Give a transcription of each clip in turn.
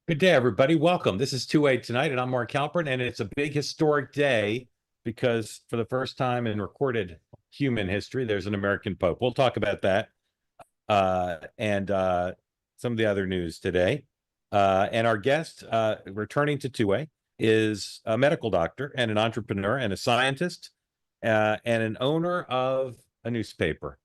Good day, everybody. Welcome. This is 2A Tonight, and I'm Mark Halperin, and it's a big historic day because for the first time in recorded human history, there's an American Pope. We'll talk about that and some of the other news today. And our guest, returning to 2A, is a medical doctor and an entrepreneur and a scientist and an owner of a newspaper.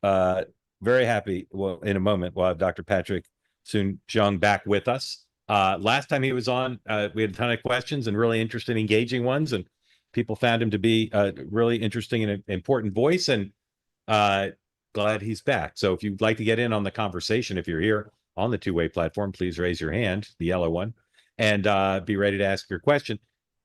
Very happy. Well, in a moment, we'll have Dr. Patrick Soon-Shiong back with us. Last time he was on, we had a ton of questions and really interesting, engaging ones, and people found him to be a really interesting and important voice, and glad he's back. So if you'd like to get in on the conversation, if you're here on the 2A platform, please raise your hand, the yellow one, and be ready to ask your question.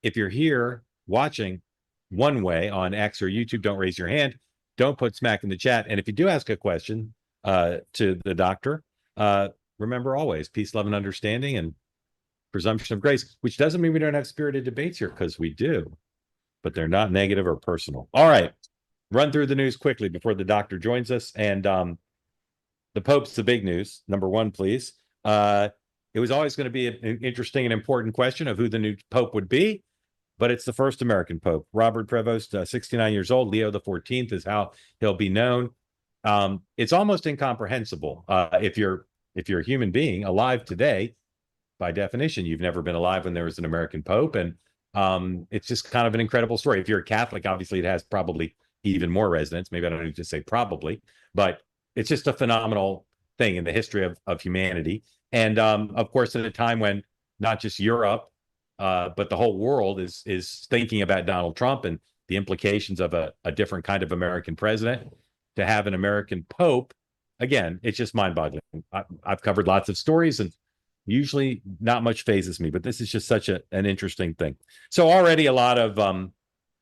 If you're here watching one way on X or YouTube, don't raise your hand. Don't put smack in the chat. And if you do ask a question to the doctor, remember always peace, love, and understanding and presumption of grace, which doesn't mean we don't have spirited debates here, because we do, but they're not negative or personal. All right. Run through the news quickly before the doctor joins us. And the Pope's the big news. Number one, please. It was always going to be an interesting and important question of who the new Pope would be, but it's the first American Pope. Robert Prevost, 69 years old. Leo the 14th is how he'll be known. It's almost incomprehensible. If you're a human being alive today, by definition, you've never been alive when there was an American Pope. And it's just kind of an incredible story. If you're a Catholic, obviously it has probably even more resonance. Maybe I don't need to say probably, but it's just a phenomenal thing in the history of humanity. And of course, at a time when not just Europe, but the whole world is thinking about Donald Trump and the implications of a different kind of American president, to have an American Pope, again, it's just mind-boggling. I've covered lots of stories, and usually not much phases me, but this is just such an interesting thing. So already a lot of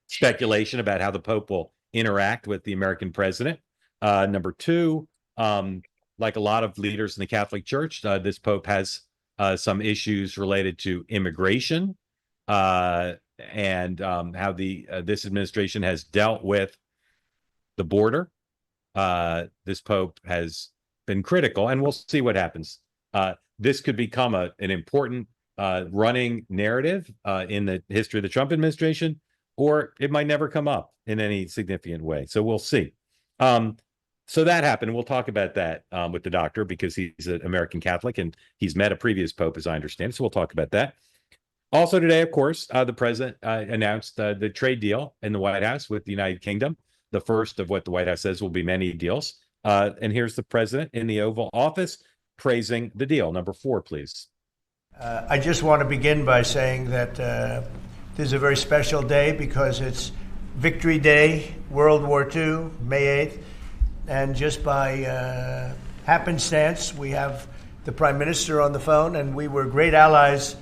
speculation about how the Pope will interact with the American president. Number two, like a lot of leaders in the Catholic Church, this Pope has some issues related to immigration and how this administration has dealt with the border. This Pope has been critical, and we'll see what happens. This could become an important running narrative in the history of the Trump administration, or it might never come up in any significant way. So we'll see. So that happened. We'll talk about that with the doctor, because he's an American Catholic and he's met a previous Pope, as I understand. So we'll talk about that. Also today, of course, the president announced the trade deal in the White House with the United Kingdom, the first of what the White House says will be many deals. And here's the president in the Oval Office praising the deal. Number four, please. I just want to begin by saying that this is a very special day because it's Victory Day, World War II, May 8th. And just by happenstance, we have the Prime Minister on the phone, and we were great allies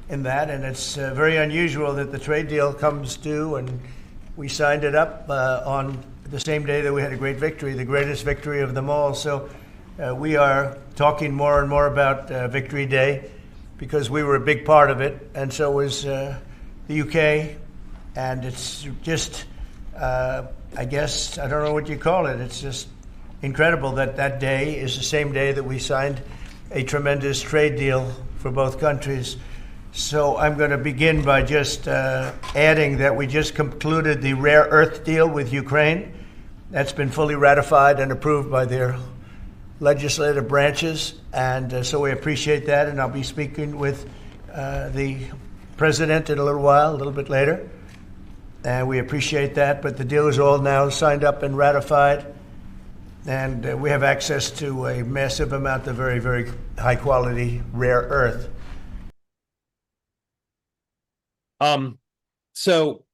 in that. And it's very unusual that the trade deal comes due, and we signed it up on the same day that we had a great victory, the greatest victory of them all. So we are talking more and more about Victory Day because we were a big part of it, and so was the UK. And it's just, I guess, I don't know what you call it. It's just incredible that that day is the same day that we signed a tremendous trade deal for both countries. So I'm going to begin by just adding that we just concluded the rare earth deal with Ukraine. That's been fully ratified and approved by their legislative branches, and so we appreciate that. And I'll be speaking with the president in a little while, a little bit later, and we appreciate that. But the deal is all now signed up and ratified, and we have access to a massive amount of very, very high-quality rare earth. So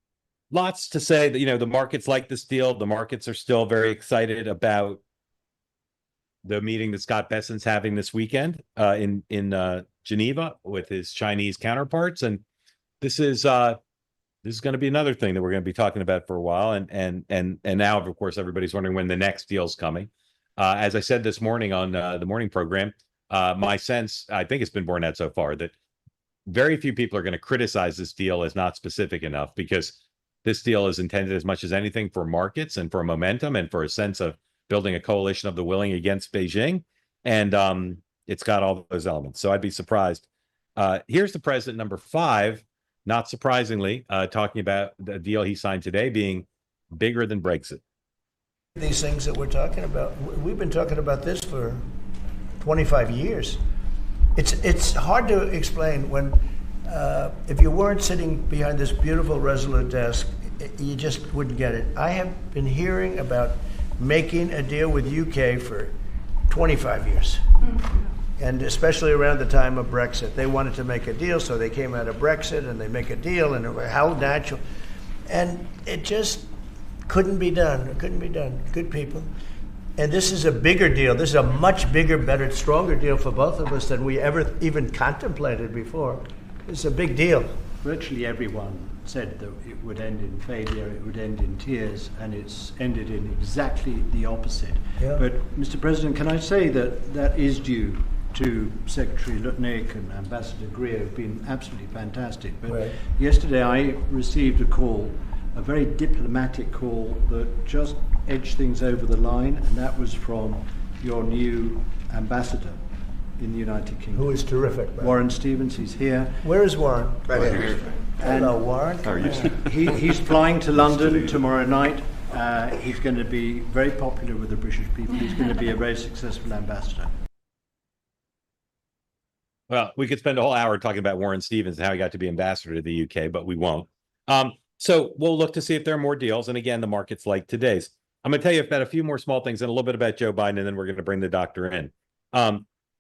lots to say. That the markets like this deal. The markets are still very excited about the meeting that Scott Bessent's having this weekend in Geneva with his Chinese counterparts, and this is going to be another thing that we're going to be talking about for a while. And now, of course, everybody's wondering when the next deal's coming. As I said this morning on the morning program, my sense, I think it's been borne out so far, that very few people are going to criticize this deal as not specific enough, because this deal is intended as much as anything for markets and for momentum and for a sense of building a coalition of the willing against Beijing. And it's got all those elements. So I'd be surprised Here's the president number 5, not surprisingly, talking about the deal he signed today being bigger than Brexit. These things that we're talking about, we've been talking about this for 25 years. It's hard to explain when, if you weren't sitting behind this beautiful Resolute desk, you just wouldn't get it. I have been hearing about making a deal with UK for 25 years. And especially around the time of Brexit. They wanted to make a deal, so they came out of Brexit and they make a deal, and how natural. And it just couldn't be done. It couldn't be done. Good people. And this is a bigger deal. This is a much bigger, better, stronger deal for both of us than we ever even contemplated before. It's a big deal. Virtually everyone said that it would end in failure, it would end in tears, and it's ended in exactly the opposite. Yeah. But, Mr. President, can I say that that is due to Secretary Lutnick and Ambassador Greer, who've been absolutely fantastic. But right. Yesterday I received a call, a very diplomatic call that just edged things over the line, and that was from your new ambassador in the United Kingdom. Who is terrific. Right? Warren Stevens, he's here. Where is Warren? Right here. Hello, Warren. How are you? He's flying to London tomorrow night. He's going to be very popular with the British people. He's going to be a very successful ambassador. Well, we could spend a whole hour talking about Warren Stevens and how he got to be ambassador to the UK, but we won't. So we'll look to see if there are more deals. And again, the market's like today's. I'm going to tell you about a few more small things and a little bit about Joe Biden, and then we're going to bring the doctor in.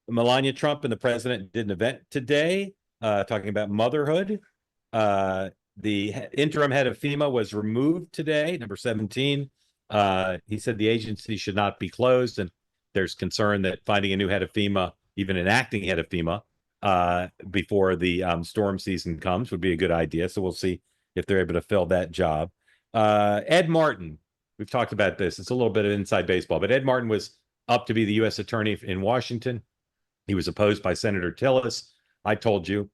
Melania Trump and the president did an event today talking about motherhood. The interim head of FEMA was removed today, number 17. He said the agency should not be closed, and there's concern that finding a new head of FEMA, even an acting head of FEMA, before the storm season comes would be a good idea. So we'll see if they're able to fill that job. Ed Martin, we've talked about this. It's a little bit of inside baseball, but Ed Martin was up to be the U.S. attorney in Washington. He was opposed by Senator Tillis. I told you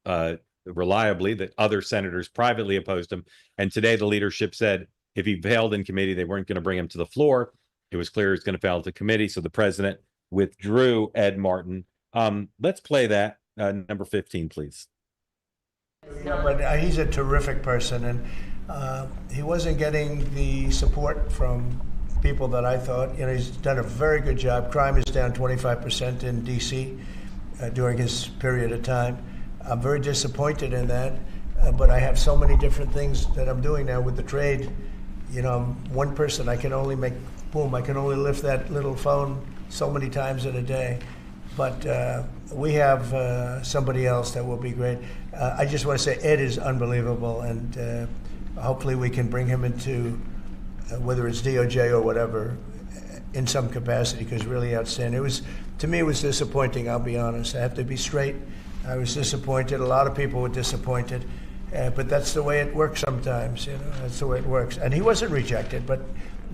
reliably that other senators privately opposed him. And today the leadership said if he failed in committee, they weren't going to bring him to the floor. It was clear he was going to fail to committee. So the president withdrew Ed Martin. Let's play that. Number 15, please. Yeah, but he's a terrific person, and he wasn't getting the support from people that I thought. You know, he's done a very good job. Crime is down 25% in D.C. During his period of time. I'm very disappointed in that, but I have so many different things that I'm doing now with the trade. You know, I'm one person. I can only make, boom, I can only lift that little phone so many times in a day. But we have somebody else that will be great. I just want to say Ed is unbelievable, and hopefully we can bring him into, whether it's DOJ or whatever, in some capacity, because really outstanding. It was, to me, it was disappointing, I'll be honest. I have to be straight. I was disappointed. A lot of people were disappointed. But that's the way it works sometimes, you know. That's the way it works. And he wasn't rejected, but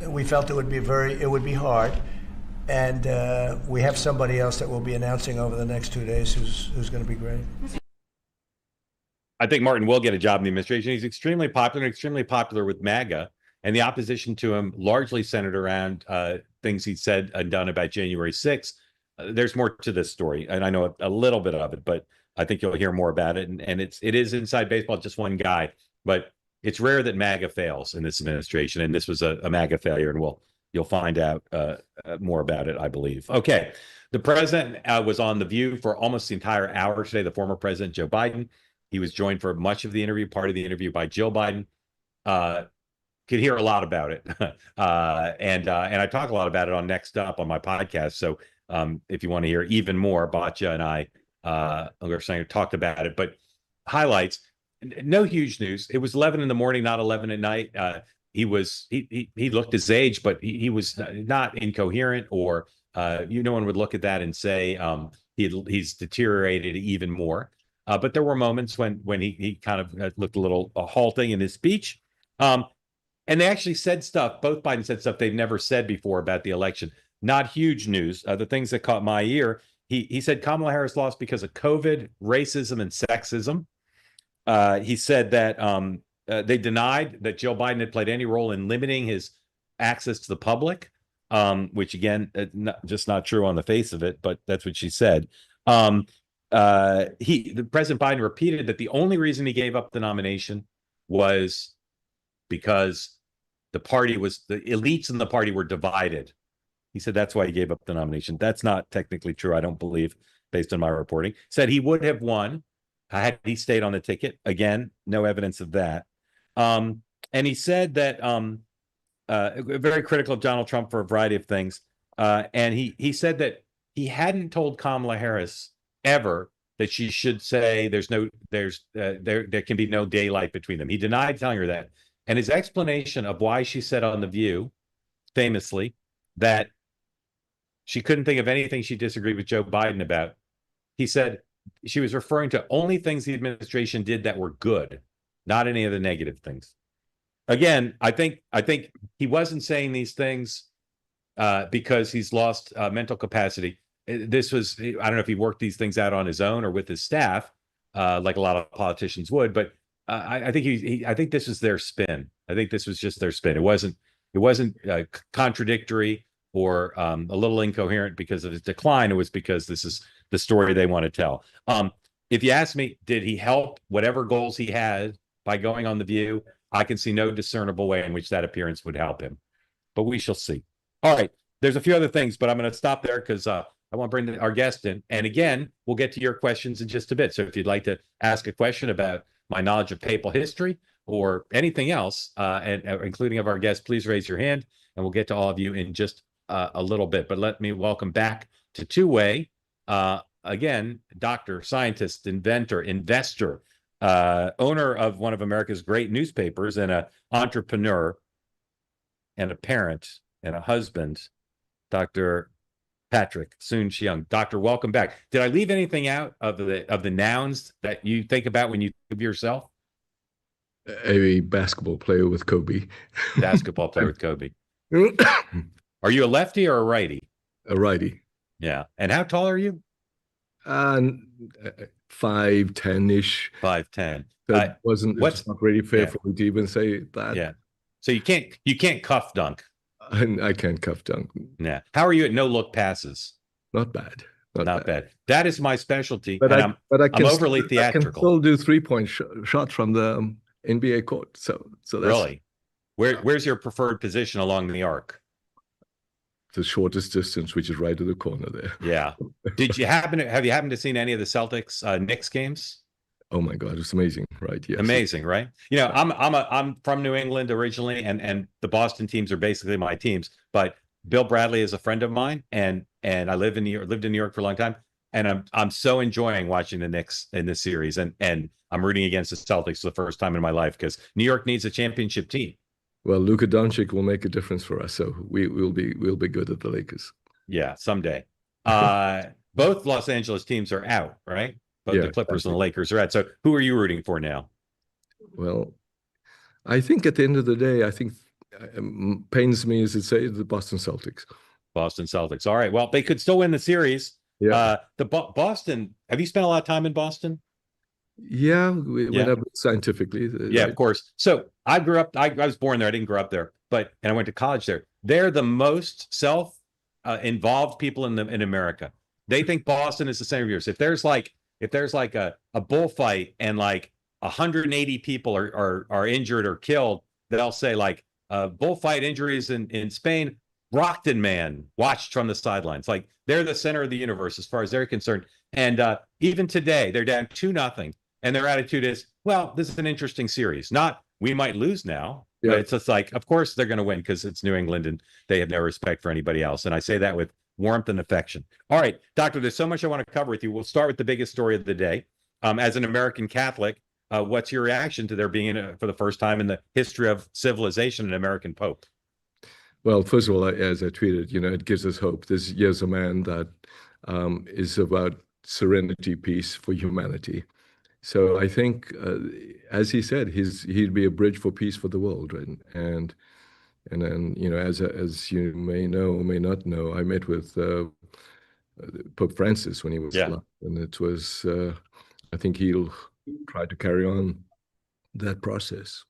we felt it would be hard. And we have somebody else that we'll be announcing over the next 2 days who's going to be great. I think Martin will get a job in the administration. He's extremely popular with MAGA, and the opposition to him largely centered around things he said and done about January 6th. There's more to this story, and I know a little bit of it, but I think you'll hear more about it. And it is inside baseball, just one guy, but it's rare that MAGA fails in this administration, and this was a MAGA failure, and you'll find out more about it, I believe. Okay, the president was on The View for almost the entire hour today, the former president, Joe Biden. He was joined for much of the interview, part of the interview, by Jill Biden. Could hear a lot about it. And I talk a lot about it on Next Up on my podcast. So if you want to hear even more, Batya and I talked about it. But highlights, no huge news. It was 11 in the morning, not 11 at night. He looked his age, but he was not incoherent, or no one would look at that and say he's deteriorated even more. But there were moments when he kind of looked a little halting in his speech. And they actually said stuff, both Biden said stuff they've never said before about the election. Not huge news. The things that caught my ear, he said Kamala Harris lost because of COVID, racism, and sexism. He said that they denied that Joe Biden had played any role in limiting his access to the public, which, again, just not true on the face of it, but that's what she said. the President Biden repeated that the only reason he gave up the nomination was because the elites in the party were divided. He said that's why he gave up the nomination. That's not technically true, I don't believe, based on my reporting. Said he would have won had he stayed on the ticket. Again, no evidence of that. And he said that very critical of Donald Trump for a variety of things. And he said that he hadn't told Kamala Harris ever that she should say there can be no daylight between them. He denied telling her that. And his explanation of why she said on The View, famously, that she couldn't think of anything she disagreed with Joe Biden about. He said she was referring to only things the administration did that were good, not any of the negative things. Again, I think he wasn't saying these things because he's lost mental capacity. This was, I don't know if he worked these things out on his own or with his staff, like a lot of politicians would, but I think I think this was their spin. I think this was just their spin. It wasn't contradictory or a little incoherent because of his decline. It was because this is the story they want to tell. If you ask me, did he help whatever goals he had by going on The View? I can see no discernible way in which that appearance would help him, but we shall see. All right, there's a few other things, but I'm going to stop there because I want to bring our guest in. And again, we'll get to your questions in just a bit. So if you'd like to ask a question about my knowledge of papal history or anything else, and including of our guest, please raise your hand, and we'll get to all of you in just a little bit. But let me welcome back to Two-Way, again, doctor, scientist, inventor, investor, owner of one of America's great newspapers, and an entrepreneur, and a parent, and a husband, Dr. Patrick Soon-Shiong. Doctor, welcome back. Did I leave anything out of the nouns that you think about when you think of yourself? A basketball player with Kobe. Basketball player with Kobe. Are you a lefty or a righty? A righty. Yeah. And how tall are you? 5'10" ish. 5'10". That it's not really fair for me to even say that. Yeah. So you can't cuff dunk. I can't cuff dunk. Yeah. How are you at no look passes? Not bad. Not bad. That is my specialty. But I'm overly theatrical. I can still do 3-point shots from the NBA court. So that's really. Where's your preferred position along the arc? The shortest distance, which is right to the corner there. Yeah. Have you happened to seen any of the Celtics Knicks games? Oh my God, it's amazing, right? Yes. Amazing, right? You know, I'm from New England originally, and the Boston teams are basically my teams. But Bill Bradley is a friend of mine, and I lived in New York for a long time, and I'm so enjoying watching the Knicks in this series, and I'm rooting against the Celtics for the first time in my life because New York needs a championship team. Well, Luka Doncic will make a difference for us, so we'll be good at the Lakers. Yeah, someday. Both Los Angeles teams are out, right? Both the Clippers and the Lakers are out. So who are you rooting for now? Well, I think at the end of the day, I think pains me as it say the Boston Celtics. Boston Celtics. All right. Well, they could still win the series. Yeah. Boston. Have you spent a lot of time in Boston? Yeah, went up scientifically. Yeah, right? Of course. So I grew up. I was born there. I didn't grow up there, and I went to college there. They're the most involved people in America. They think Boston is the center of yours. If there's like a bullfight and like 180 people are injured or killed, they'll say like bullfight injuries in Spain. Brockton man watched from the sidelines. Like they're the center of the universe as far as they're concerned. And even today, they're down 2-0. And their attitude is, well, this is an interesting series. Not we might lose now, but it's just like, of course they're going to win because it's New England and they have no respect for anybody else. And I say that with warmth and affection. All right, Doctor, there's so much I want to cover with you. We'll start with the biggest story of the day. As an American Catholic, what's your reaction to there being, for the first time in the history of civilization, an American Pope? Well, first of all, as I tweeted, it gives us hope. This year's a man that is about serenity, peace for humanity. So I think, as he said, he'd be a bridge for peace for the world, right? And then, as you may know or may not know, I met with Pope Francis when he was alive, and it was, I think he'll try to carry on that process.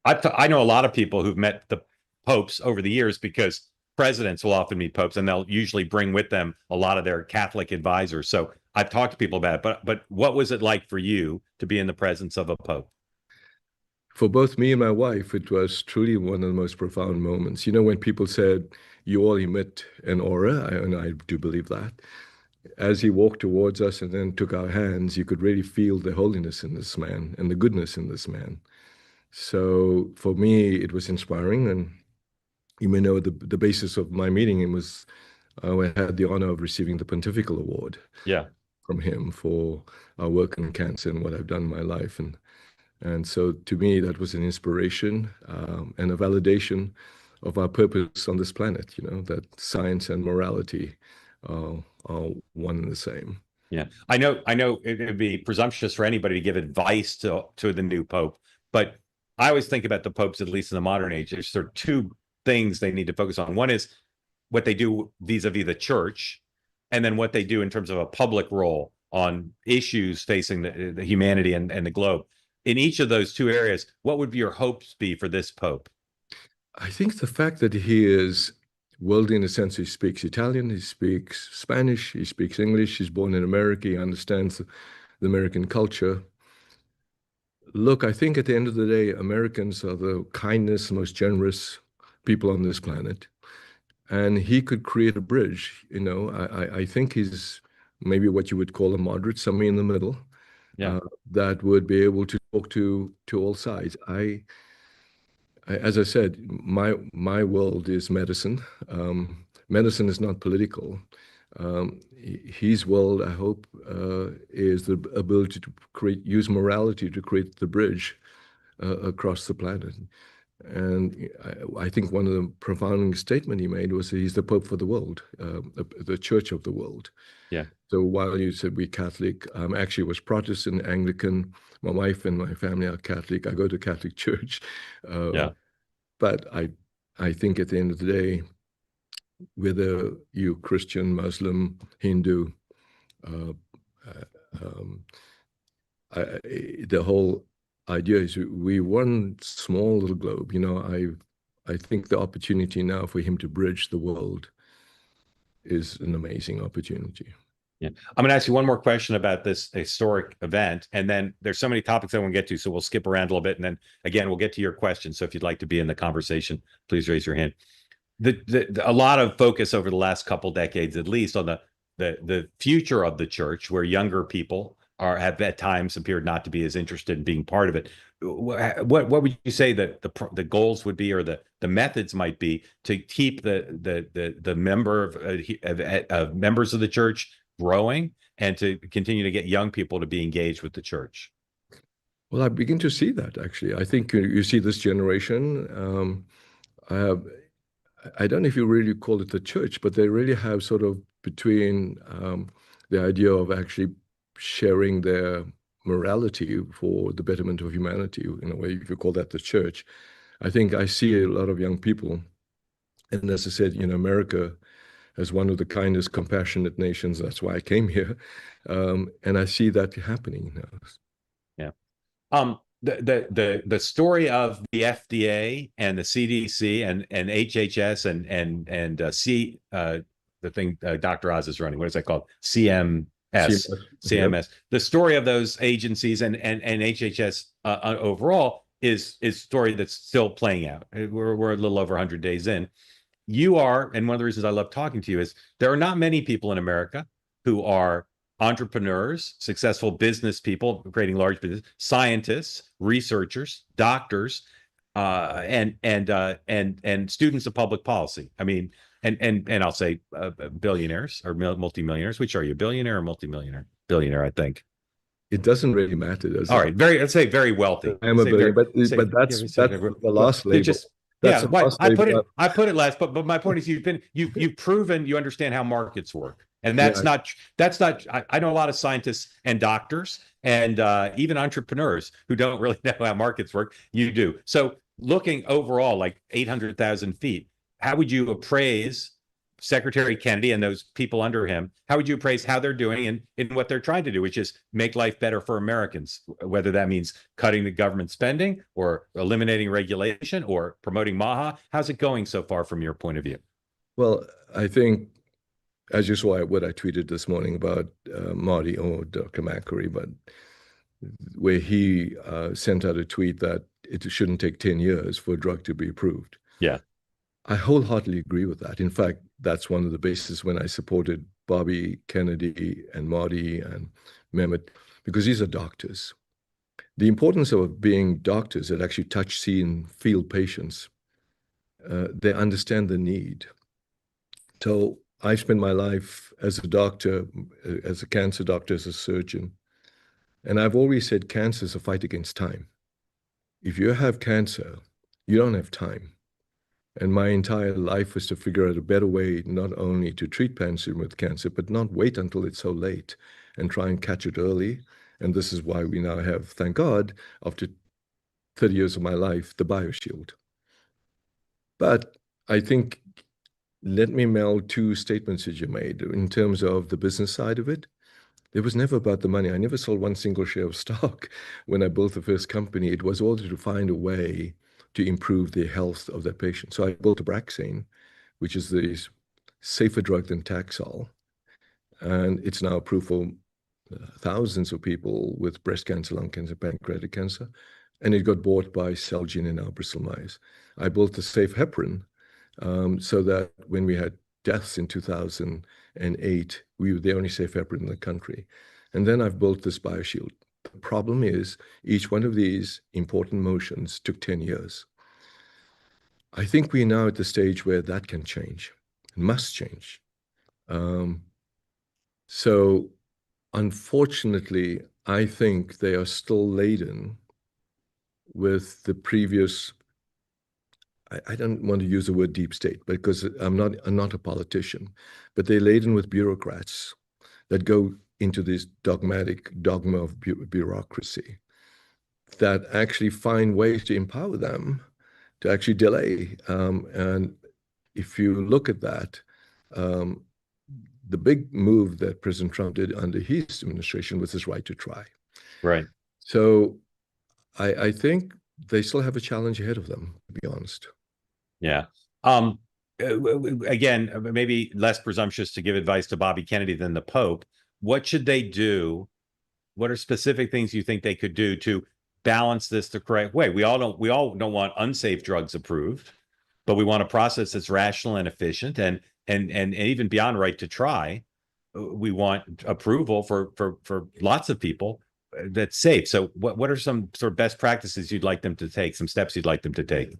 I know a lot of people who've met the popes over the years because presidents will often meet popes, and they'll usually bring with them a lot of their Catholic advisors. So I've talked to people about it, but what was it like for you to be in the presence of a pope? For both me and my wife, it was truly one of the most profound moments. You know, when people said, you all emit an aura, and I do believe that. As he walked towards us and then took our hands, you could really feel the holiness in this man and the goodness in this man. So for me, it was inspiring. And you may know the basis of my meeting him was I had the honor of receiving the Pontifical Award Yeah. from him for our work on cancer and what I've done in my life. And so to me, that was an inspiration and a validation of our purpose on this planet, you know, that science and morality are one and the same. Yeah, I know it would be presumptuous for anybody to give advice to the new pope, but I always think about the popes, at least in the modern age, there's sort of two things they need to focus on. One is what they do vis-a-vis the church, and then what they do in terms of a public role on issues facing the humanity and the globe. In each of those two areas, what would your hopes be for this pope? I think the fact that he is worldly in the sense he speaks Italian, he speaks Spanish, he speaks English, he's born in America, he understands the American culture. Look, I think at the end of the day, Americans are the kindest, most generous people on this planet. And he could create a bridge, you know. I think he's maybe what you would call a moderate, somewhere in the middle. Yeah. That would be able to talk to all sides. As I said, my world is medicine. Medicine is not political. His world, I hope, is the ability to use morality to create the bridge across the planet. And I think one of the profound statements he made was that he's the Pope for the world, the Church of the world. Yeah. So while you said we Catholic, actually was Protestant, Anglican. My wife and my family are Catholic. I go to Catholic church. Yeah. But I think at the end of the day, whether you Christian, Muslim, Hindu, the whole idea is we one small little globe. You know, I think the opportunity now for him to bridge the world is an amazing opportunity. Yeah. I'm going to ask you one more question about this historic event, and then there's so many topics I want to get to, so we'll skip around a little bit, and then again we'll get to your questions. So if you'd like to be in the conversation, please raise your hand. A lot of focus over the last couple decades, at least, on the future of the church, where younger people have at times appeared not to be as interested in being part of it. What would you say that the goals would be, or the methods might be, to keep the members of the church growing, and to continue to get young people to be engaged with the church? Well, I begin to see that, actually. I think you see this generation. I don't know if you really call it the church, but they really have sort of between the idea of actually sharing their morality for the betterment of humanity, in a way, if you call that the church. I think I see a lot of young people, and as I said, you know, America as one of the kindest, compassionate nations. That's why I came here. And I see that happening now. Yeah. The story of the FDA and the CDC and HHS and the thing Dr. Oz is running, what is that called? CMS. The story of those agencies and HHS overall is a story that's still playing out. We're a little over 100 days in. You are, and one of the reasons I love talking to you is there are not many people in America who are entrepreneurs, successful business people creating large business, scientists, researchers, doctors, and students of public policy. I mean, and I'll say billionaires or multimillionaires. Which are you, billionaire or multimillionaire? Billionaire, I think. It doesn't really matter, does it? All right, let's say very wealthy. I am a billionaire, but that's the last label. Yeah, I put it last, but my point is you've proven you understand how markets work, and that's not. I know a lot of scientists and doctors and even entrepreneurs who don't really know how markets work. You do. So looking overall, like 800,000 feet, how would you appraise Secretary Kennedy and those people under him? How would you appraise how they're doing in what they're trying to do, which is make life better for Americans, whether that means cutting the government spending or eliminating regulation or promoting MAHA? How's it going so far from your point of view? Well, I think, as you saw what I tweeted this morning about Marty or Dr. Macquarie, but where he sent out a tweet that it shouldn't take 10 years for a drug to be approved. Yeah. I wholeheartedly agree with that. In fact, that's one of the bases when I supported Bobby Kennedy and Marty and Mehmet, because these are doctors. The importance of being doctors that actually touch, see, and feel patients, they understand the need. So I spent my life as a doctor, as a cancer doctor, as a surgeon. And I've always said cancer is a fight against time. If you have cancer, you don't have time. And my entire life was to figure out a better way, not only to treat patients with cancer, but not wait until it's so late and try and catch it early. And this is why we now have, thank God, after 30 years of my life, the BioShield. But I think, let me meld two statements that you made in terms of the business side of it. It was never about the money. I never sold one single share of stock when I built the first company. It was all to find a way to improve the health of that patient. So I built Abraxane, which is the safer drug than Taxol. And it's now approved for thousands of people with breast cancer, lung cancer, pancreatic cancer. And it got bought by Celgene and now Bristol Myers. I built the safe heparin so that when we had deaths in 2008, we were the only safe heparin in the country. And then I've built this BioShield. The problem is each one of these important motions took 10 years. I think we're now at the stage where that can change, must change. So unfortunately, I think they are still laden with the previous, I don't want to use the word deep state because I'm not a politician, but they're laden with bureaucrats that go into this dogma of bureaucracy that actually find ways to empower them to actually delay. And if you look at that, the big move that President Trump did under his administration was his right to try. Right. So I think they still have a challenge ahead of them, to be honest. Yeah. Again, maybe less presumptuous to give advice to Bobby Kennedy than the Pope. What should they do? What are specific things you think they could do to balance this the correct way? We all don't want unsafe drugs approved, but we want a process that's rational and efficient, and even beyond right to try. We want approval for lots of people that's safe. So what are some sort of best practices you'd like them to take, some steps you'd like them to take?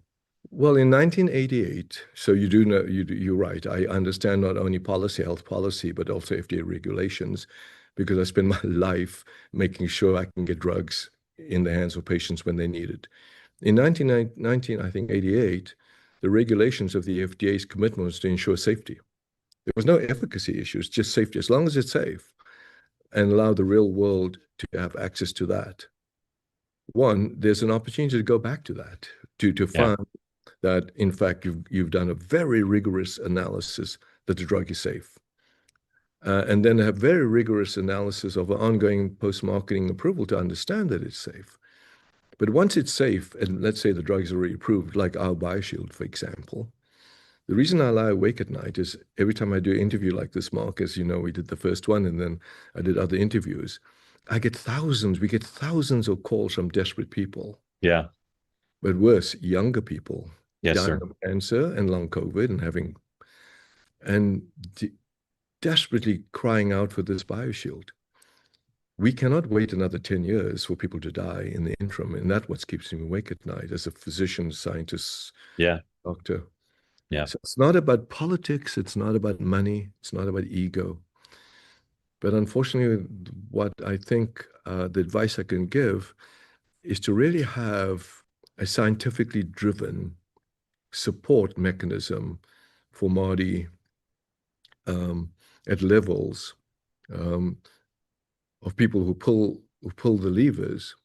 Well, in 1988, so you do know, you're right. I understand not only health policy, but also FDA regulations, because I spent my life making sure I can get drugs in the hands of patients when they need it. In 1988, the regulations of the FDA's commitment was to ensure safety. There was no efficacy issues, just safety, as long as it's safe, and allow the real world to have access to that. One, there's an opportunity to go back to that, to find that, in fact, you've done a very rigorous analysis that the drug is safe. And then have very rigorous analysis of ongoing post-marketing approval to understand that it's safe. But once it's safe, and let's say the drug is already approved, like our BioShield, for example, the reason I lie awake at night is every time I do an interview like this, Mark, as you know, we did the first one, and then I did other interviews. We get thousands of calls from desperate people. Yeah. But worse, younger people. Yes, dying sir. of cancer and long COVID and desperately crying out for this BioShield. We cannot wait another 10 years for people to die in the interim. And that's what keeps me awake at night as a physician, scientist, doctor. Yeah. So it's not about politics. It's not about money. It's not about ego. But unfortunately, what I think the advice I can give is to really have a scientifically driven support mechanism for Marty at levels of people who pull the levers,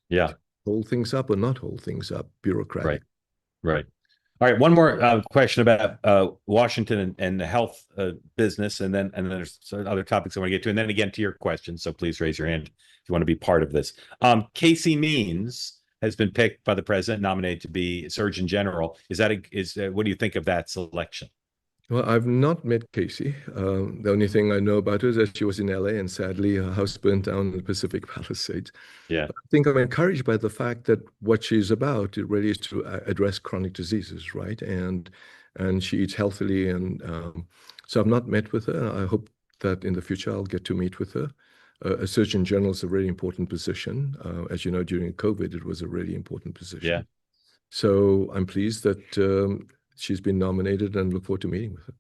hold things up or not hold things up, bureaucratic. Right. All right. One more question about Washington and the health business, and then there's other topics I want to get to, and then again to your question. So please raise your hand if you want to be part of this. Casey Means has been picked by the president, nominated to be Surgeon General. What do you think of that selection? Well, I've not met Casey. The only thing I know about her is that she was in LA and sadly her house burnt down in the Pacific Palisades. Yeah. I think I'm encouraged by the fact that what she's about, it really is to address chronic diseases, right? And she eats healthily, and so I've not met with her. I hope that in the future I'll get to meet with her. A surgeon general is a really important position. As you know, during COVID, it was a really important Yeah. position. So I'm pleased that she's been nominated and look forward to meeting with her.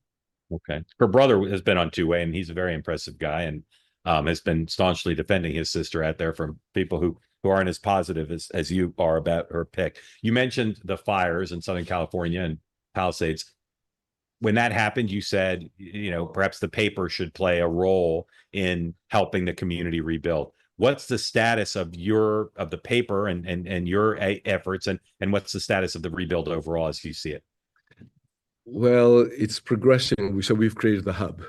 Okay. Her brother has been on two-way, and he's a very impressive guy, and has been staunchly defending his sister out there from people who aren't as positive as you are about her pick. You mentioned the fires in Southern California and Palisades. When that happened, you said, perhaps the paper should play a role in helping the community rebuild. What's the status of the paper and your efforts, and what's the status of the rebuild overall as you see it? Well, it's progressing. So we've created the hub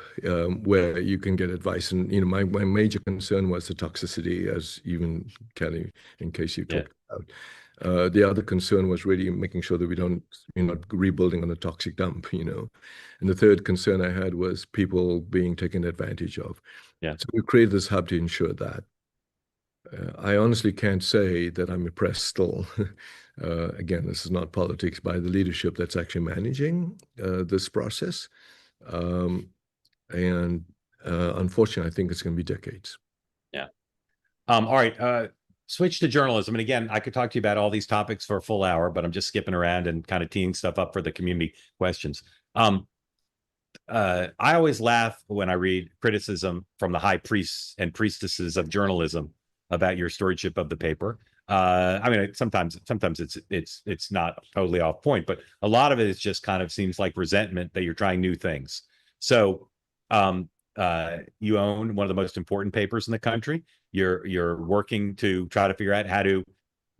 where you can get advice. And, my major concern was the toxicity, as even Kelly, in case you talked about. The other concern was really making sure that we're not rebuilding on a toxic dump, And the third concern I had was people being taken advantage of. Yeah. So we created this hub to ensure that. I honestly can't say that I'm impressed still. Again, this is not politics, by the leadership that's actually managing this process. And unfortunately, I think it's going to be decades. Yeah. All right. Switch to journalism. And again, I could talk to you about all these topics for a full hour, but I'm just skipping around and kind of teeing stuff up for the community questions. I always laugh when I read criticism from the high priests and priestesses of journalism about your stewardship of the paper. I mean, sometimes it's not totally off point, but a lot of it is just kind of seems like resentment that you're trying new things. So you own one of the most important papers in the country. You're working to try to figure out how to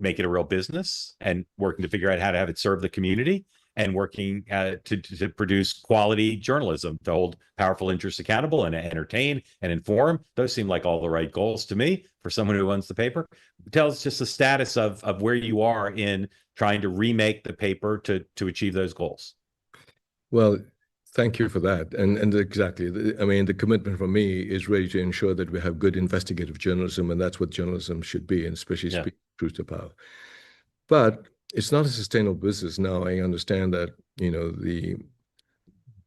make it a real business, and working to figure out how to have it serve the community, and working to produce quality journalism, to hold powerful interests accountable and entertain and inform. Those seem like all the right goals to me for someone who owns the paper. Tell us just the status of where you are in trying to remake the paper to achieve those goals. Well, thank you for that. And exactly, I mean, the commitment for me is really to ensure that we have good investigative journalism, and that's what journalism should be, and especially speaking truth to power. But it's not a sustainable business now. I understand that,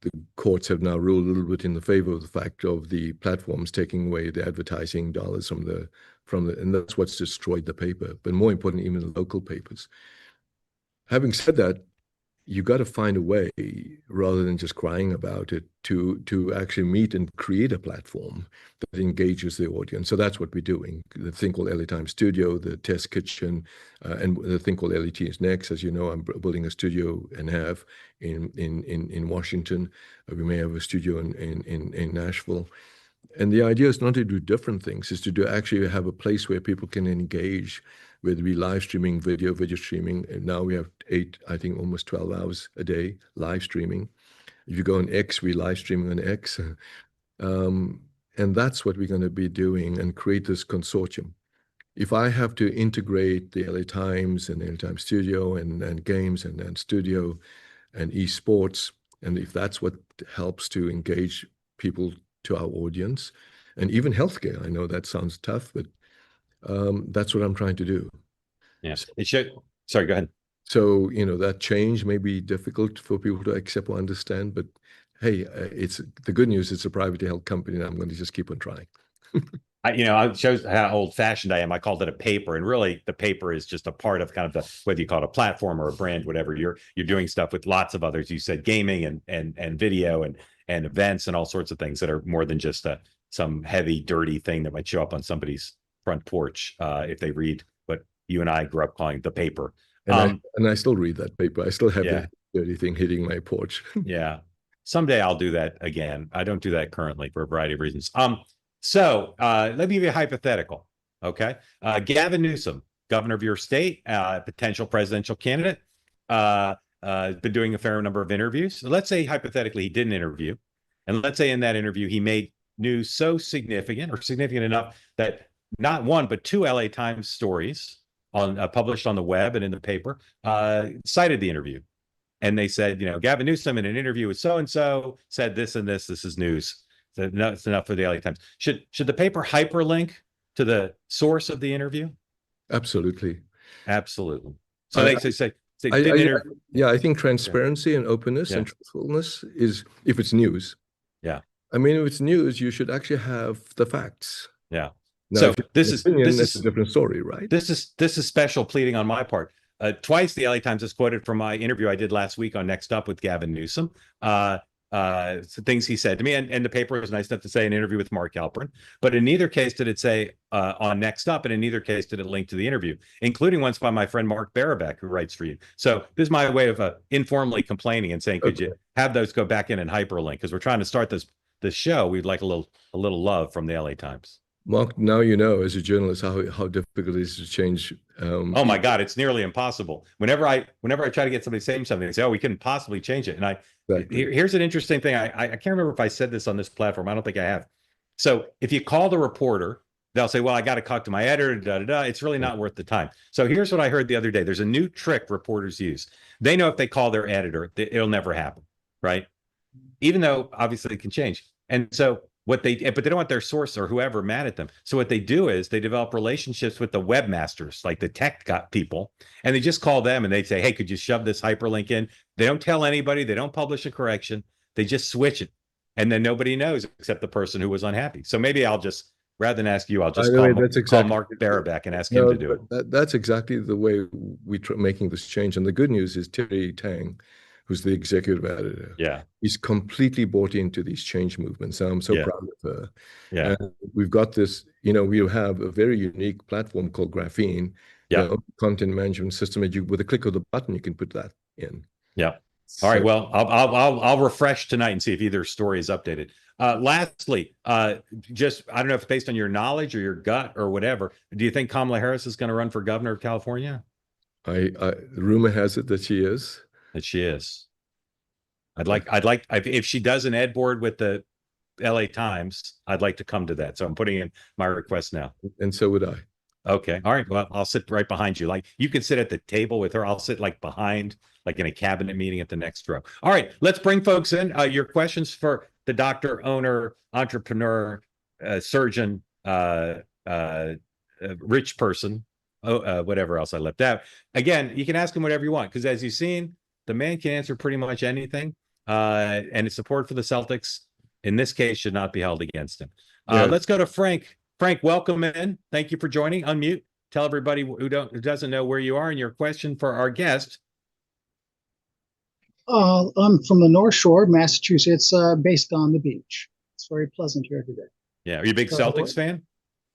the courts have now ruled a little bit in the favor of the fact of the platforms taking away the advertising dollars from the, and that's what's destroyed the paper. But more importantly, even the local papers. Having said that, you got to find a way, rather than just crying about it, to actually meet and create a platform that engages the audience. So that's what we're doing. The thing called LA Times Studio, the test kitchen, and the thing called LAT is next. As you know, I'm building a studio and have in Washington. We may have a studio in Nashville. And the idea is not to do different things, is to actually have a place where people can engage, whether it be live streaming, video streaming. And now we have 8, I think almost 12 hours a day live streaming. If you go on X, we live streaming on X. And that's what we're going to be doing, and create this consortium. If I have to integrate the LA Times and the LA Times Studio and games and studio and esports, and if that's what helps to engage people to our audience, and even healthcare, I know that sounds tough, but that's what I'm trying to do. Yeah, it should. Sorry, go ahead. So, that change may be difficult for people to accept or understand, but hey, it's the good news. It's a privately held company, and I'm going to just keep on trying. It shows how old-fashioned I am. I called it a paper, and really, the paper is just a part of kind of the, whether you call it a platform or a brand, whatever. You're doing stuff with lots of others. You said gaming and video and events and all sorts of things that are more than just some heavy, dirty thing that might show up on somebody's front porch if they read what you and I grew up calling the paper. And I still read that paper. I still have that dirty thing hitting my porch. Yeah. Someday I'll do that again. I don't do that currently for a variety of reasons. So let me give you a hypothetical. Okay. Gavin Newsom, governor of your state, potential presidential candidate, been doing a fair number of interviews. So let's say hypothetically he did an interview, and let's say in that interview he made news so significant, or significant enough, that not one but 2 LA Times stories on published on the web and in the paper cited the interview. and they said, Gavin Newsom in an interview with so-and-so said this and this is news. So no, it's enough for the LA Times. Should the paper hyperlink to the source of the interview? Absolutely. Absolutely. So I, they say I think transparency and openness and truthfulness is, if it's news. Yeah. I mean, if it's news, you should actually have the facts. Yeah. Now, so this is a different story, right? This is special pleading on my part. Twice the LA Times has quoted from my interview I did last week on Next Up with Gavin Newsom. Things he said to me, and the paper was nice enough to say an interview with Mark Halperin, but in neither case did it say on Next Up, and in neither case did it link to the interview, including once by my friend Mark Barabak, who writes for you. So this is my way of informally complaining and saying, could you have those go back in and hyperlink? Because we're trying to start this show. We'd like a little love from the LA Times. Mark, now you know as a journalist how difficult it is to change. Oh my God, it's nearly impossible. Whenever I try to get somebody saying something, they say, "Oh, we couldn't possibly change it." And here's an interesting thing. I can't remember if I said this on this platform. I don't think I have. So if you call the reporter, they'll say, "Well, I got to talk to my editor." Da, da, da. It's really not worth the time. So here's what I heard the other day. There's a new trick reporters use. They know if they call their editor, it'll never happen, right? Even though obviously it can change. And so but they don't want their source or whoever mad at them. So what they do is they develop relationships with the webmasters, like the tech people, and they just call them and they say, "Hey, could you shove this hyperlink in?" They don't tell anybody. They don't publish a correction. They just switch it. And then nobody knows except the person who was unhappy. So maybe I'll just, rather than ask you, I'll just call Mark Barabak and ask him to do it. That's exactly the way we're making this change. And the good news is Terry Tang, who's the executive editor. Yeah. He's completely bought into these change movements. I'm so proud of her. Yeah. And we've got this, we have a very unique platform called Graphene, content management system. And with a click of the button, you can put that in. Yeah. All right. Well, I'll refresh tonight and see if either story is updated. Lastly, just, I don't know if it's based on your knowledge or your gut or whatever, do you think Kamala Harris is going to run for governor of California? The rumor has it that she is. That she is. I'd like if she does an ed board with the LA Times, I'd like to come to that. So I'm putting in my request now. And so would I. Okay. All right. Well, I'll sit right behind you. Like, you can sit at the table with her. I'll sit like behind, like in a cabinet meeting at the next row. All right. Let's bring folks in. Your questions for the doctor, owner, entrepreneur, surgeon, rich person, whatever else I left out. Again, you can ask him whatever you want, because as you've seen, the man can answer pretty much anything. And his support for the Celtics, in this case, should not be held against him. Let's go to Frank. Frank, welcome in. Thank you for joining. Unmute. Tell everybody who doesn't know where you are and your question for our guest. I'm from the North Shore, Massachusetts, based on the beach. It's very pleasant here today. Yeah. Are you a big Celtics fan?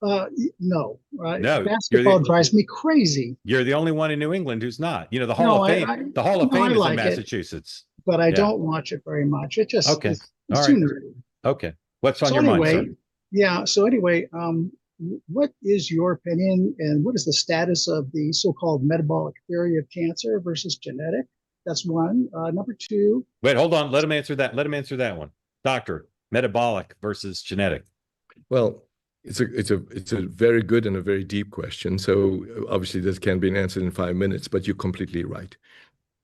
No. No. Basketball drives me crazy. You're the only one in New England who's not. The Hall of Fame. The Hall of Fame is in Massachusetts. But I don't watch it very much. It just okay. It's all right. too nerdy. Okay. What's on your mind, sir? Yeah. So anyway, what is your opinion, and what is the status of the so-called metabolic theory of cancer versus genetic? That's one. Number two. Wait, hold on. Let him answer that. Let him answer that one. Doctor, metabolic versus genetic. Well, it's a very good and a very deep question. So obviously this can't be answered in 5 minutes, but you're completely right.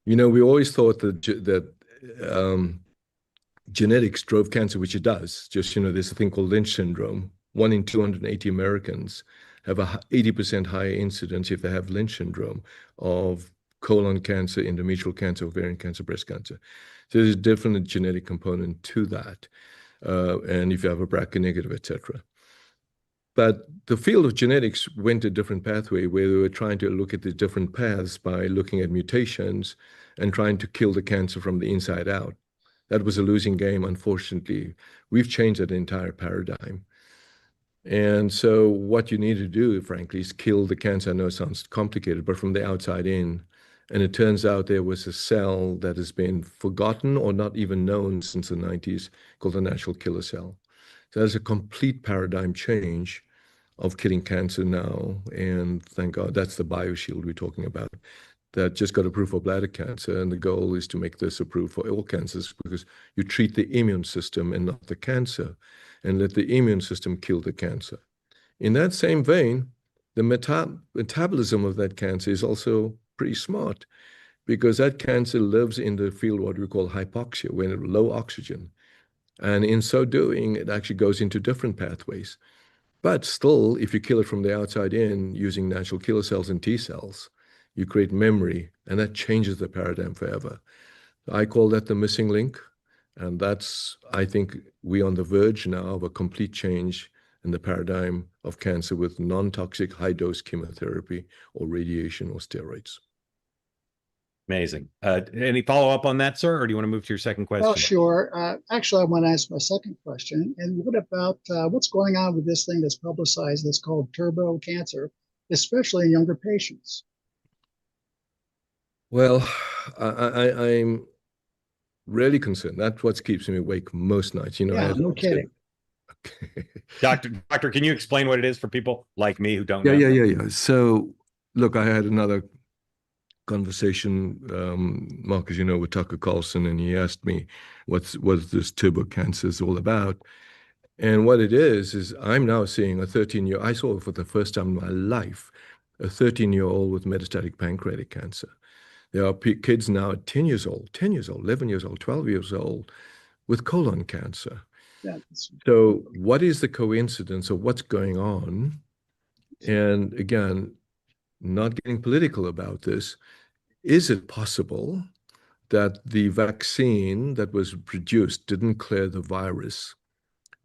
We always thought that genetics drove cancer, which it does. Just, there's a thing called Lynch syndrome. 1 in 280 Americans have a 80% higher incidence if they have Lynch syndrome of colon cancer, endometrial cancer, ovarian cancer, breast cancer. So there's a different genetic component to that. And if you have a BRCA negative, etc. But the field of genetics went a different pathway where they were trying to look at the different paths by looking at mutations and trying to kill the cancer from the inside out. That was a losing game, unfortunately. We've changed that entire paradigm. And so what you need to do, frankly, is kill the cancer. I know it sounds complicated, but from the outside in. And it turns out there was a cell that has been forgotten or not even known since the 90s called the natural killer cell. So there's a complete paradigm change of killing cancer now. And thank God, that's the BioShield we're talking about. That just got approved for bladder cancer. And the goal is to make this approved for all cancers, because you treat the immune system and not the cancer, and let the immune system kill the cancer. In that same vein, the metabolism of that cancer is also pretty smart. because that cancer lives in the field what we call hypoxia, when low oxygen. And in so doing, it actually goes into different pathways. But still, if you kill it from the outside in using natural killer cells and T cells, you create memory, and that changes the paradigm forever. I call that the missing link. And that's, I think, we're on the verge now of a complete change in the paradigm of cancer with non-toxic high-dose chemotherapy or radiation or steroids. Amazing. Any follow-up on that, sir, or do you want to move to your second question? Well, sure. Actually, I want to ask my second question. And what about what's going on with this thing that's publicized that's called turbo cancer, especially in younger patients? Well, I'm really concerned. That's what keeps me awake most nights. You know, Yeah, no kidding. Doctor, can you explain what it is for people like me who don't know? Yeah. So, look, I had another conversation, Mark, as you know, with Tucker Carlson, and he asked me what this turbo cancer is all about. And what it is I'm now seeing a 13-year, I saw for the first time in my life, a 13-year-old with metastatic pancreatic cancer. There are kids now at 10 years old, 11 years old, 12 years old with colon cancer. Yeah, so what is the coincidence of what's going on? And again, not getting political about this, is it possible that the vaccine that was produced didn't clear the virus,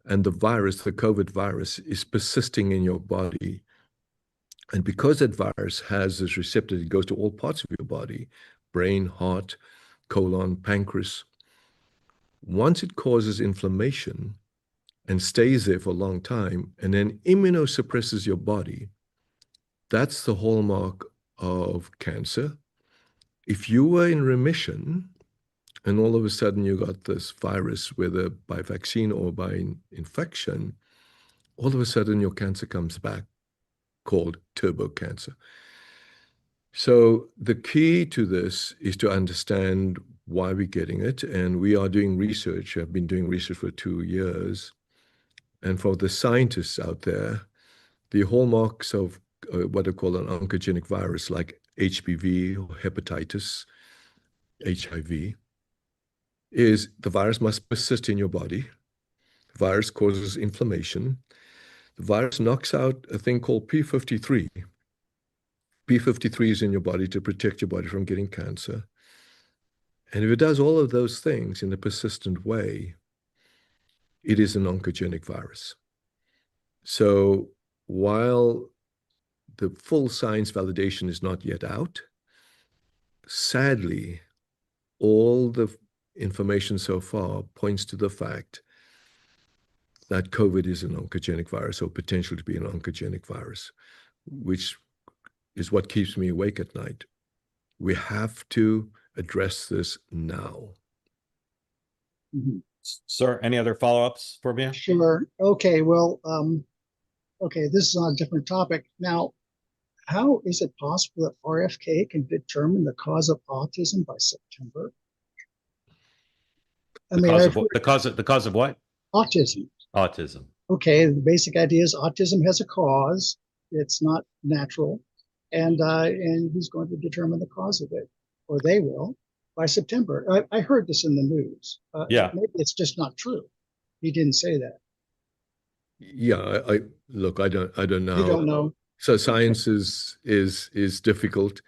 and the virus, the COVID virus, is persisting in your body? And because that virus has this receptor, it goes to all parts of your body, brain, heart, colon, pancreas. Once it causes inflammation and stays there for a long time and then immunosuppresses your body, that's the hallmark of cancer. If you were in remission and all of a sudden you got this virus, whether by vaccine or by infection, all of a sudden your cancer comes back, called turbo cancer. So the key to this is to understand why we're getting it. And we are doing research. I've been doing research for 2 years. And for the scientists out there, the hallmarks of what I call an oncogenic virus like HPV or hepatitis, HIV, is the virus must persist in your body. The virus causes inflammation. The virus knocks out a thing called P53. P53 is in your body to protect your body from getting cancer. And if it does all of those things in a persistent way, it is an oncogenic virus. So while the full science validation is not yet out, sadly, all the information so far points to the fact that COVID is an oncogenic virus or potential to be an oncogenic virus, which is what keeps me awake at night. We have to address this now. Mm-hmm. Sir, any other follow-ups for me? Sure. Okay. Well, okay, this is on a different topic. Now, how is it possible that RFK can determine the cause of autism by September? The cause of what? Autism. Autism. Okay, the basic idea is autism has a cause. It's not natural. And he's going to determine the cause of it, or they will, by September. I heard this in the news. Yeah. Maybe it's just not true. He didn't say that. Yeah, look, I don't know. You don't know. So science is difficult.